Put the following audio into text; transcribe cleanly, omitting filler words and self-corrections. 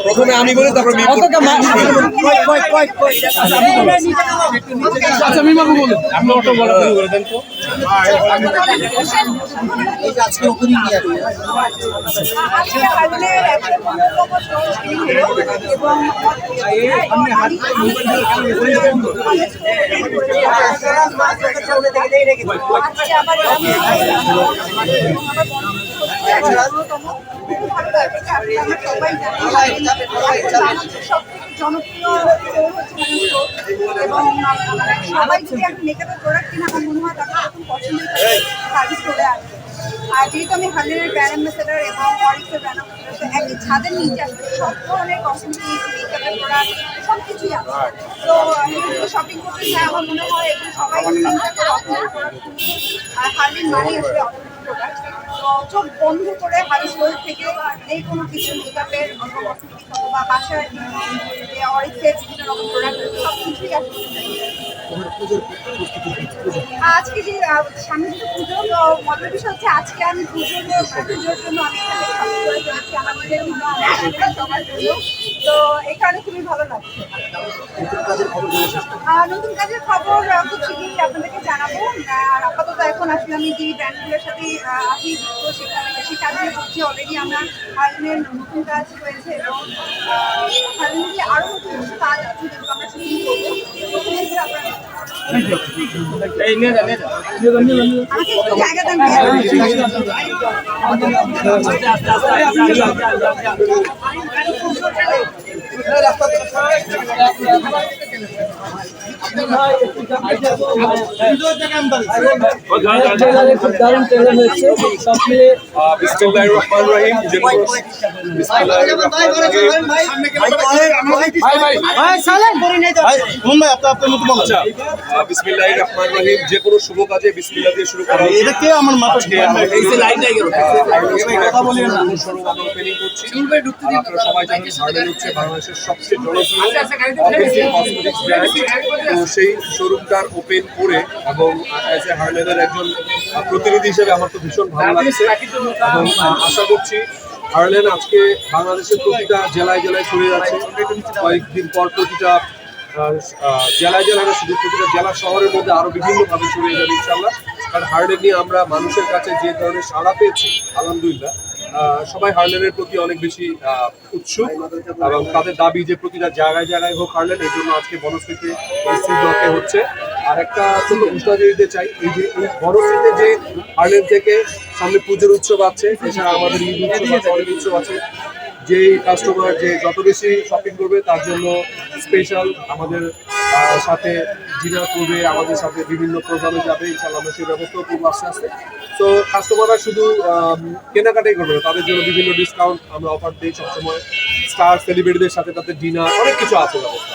প্রথমে আমি বলি তারপর আচ্ছা মিমাবু বলুন আপনি অটো বলা শুরু করে দেন তো এই যে আজকে ওপেনিং নিয়ে জনপ্রিয় এবং সবাই যদি একটা মেকআপের প্রোডাক্ট কিনে আমার মনে হয় তাকে প্রথম পছন্দের সার্ভিস করে আসবে। আর যেহেতু আমি হার্লের ব্র্যান্ড অ্যাম্বাসেডার এবং অরিক্সের ব্র্যান্ড অ্যাম্বাসেডার, তো একই ছাদের নিচে আসলে সব ধরনের কসমেটিক্স মেকআপের প্রোডাক্ট সব কিছুই আছে। তো আমি যদি শপিং করতে চাই আমার মনে হয় এগুলো সবাই আর হার্লের মানেই আসলে প্রোডাক্ট। তো চোখ বন্ধ করে হার্লের স্টোর থেকে যে কোনো কিছু মেকআপের কসমেটিক্স অথবা বাসার যে অরিক্সের বিভিন্ন রকম প্রোডাক্ট সব কিছুই আসলে আজকে যে সামনে যে পুজো, তো মজার বিষয় হচ্ছে আজকে আমি পুজোর জন্য আমি এখানে শপিং করে ফেলেছি আমাদের জন্য, সবার জন্য। তো এই কারণে খুবই ভালো লাগছে। নতুন কাজের খবর খুব শীঘ্রই আপনাদেরকে জানাবো। আর আপাতত এখন আসলে আমি যে ব্র্যান্ডগুলোর সাথে আছি যুক্ত সেখানে সেই কাজগুলো করছি। অলরেডি আমরা হার্লের নতুন কাজ হয়েছে এবং হার্লের আরও নতুন কিছু কাজ আছে যেগুলো আমরা শুটিং করবো। আমাকে একটু জায়গা দেন। খুব দারুণ ট্রেলার হয়েছে সব মিলে। বিসমিল্লাহির রহমানির রহিম। বিসমিল্লাহির রহমানির রহিম। যে কোনো শুভ কাজে বিসমিল্লাহ দিয়ে শুরু করা। এটা কে আমার মাথায় এই যে লাইট টাইগার কথা বলি না শুরু আমরা ওপেনিং করছি। আপনারা সবাই জানেন হার্লেন হচ্ছে বাংলাদেশের সবচেয়ে জনপ্রিয় কসমেটিক্স ব্র্যান্ড। তো সেই শোরুমটার ওপেন করে এবং অ্যাজ এ হার্লেনের একজন প্রতিনিধি হিসেবে আমার তো ভীষণ ভালো লাগছে এবং আশা করছি হার্লেন আজকে বাংলাদেশের প্রতিটা জেলায় জেলায় ছড়িয়ে যাচ্ছে। কয়েকদিন পর প্রতিটা জেলায় জেলায় শুধু প্রতিটা জেলা শহরের মধ্যে আরো বিভিন্নভাবে ছড়িয়ে যাবে ইনশাআল্লাহ। কারণ হার্লেন নিয়ে আমরা মানুষের কাছে যে ধরনের সাড়া পেয়েছি আলহামদুলিল্লাহ, সবাই হার্লেনের প্রতি অনেক বেশি উৎসুক এবং তাদের দাবি যে প্রতিটা জায়গায় জায়গায় হোক হার্লেন। এই জন্য আজকে বনশ্রীতে সি ব্লকে হচ্ছে। আর একটা ছোট ঘোষণা দিতে চাই, এই যে এই বনশ্রীতে যে হার্লেন থেকে সামনে পুজোর উৎসব আছে, এছাড়া আমাদের ঈদ উৎসব অনেক উৎসব আছে। যেই কাস্টমার যে যত বেশি শপিং করবে তার জন্য স্পেশাল আমাদের সাথে ডিনার করবে, আমাদের সাথে বিভিন্ন প্রোগ্রামে যাবে। ইনশাআল্লাহ আমরা সেই ব্যবস্থাও করবো আস্তে আস্তে। তো কাস্টমাররা শুধু কেনাকাটাই করবে না, তাদের জন্য বিভিন্ন ডিসকাউন্ট আমরা অফার দিই সবসময়। স্টার সেলিব্রিটিদের সাথে তাদের ডিনার অনেক কিছু আছে ব্যবস্থা।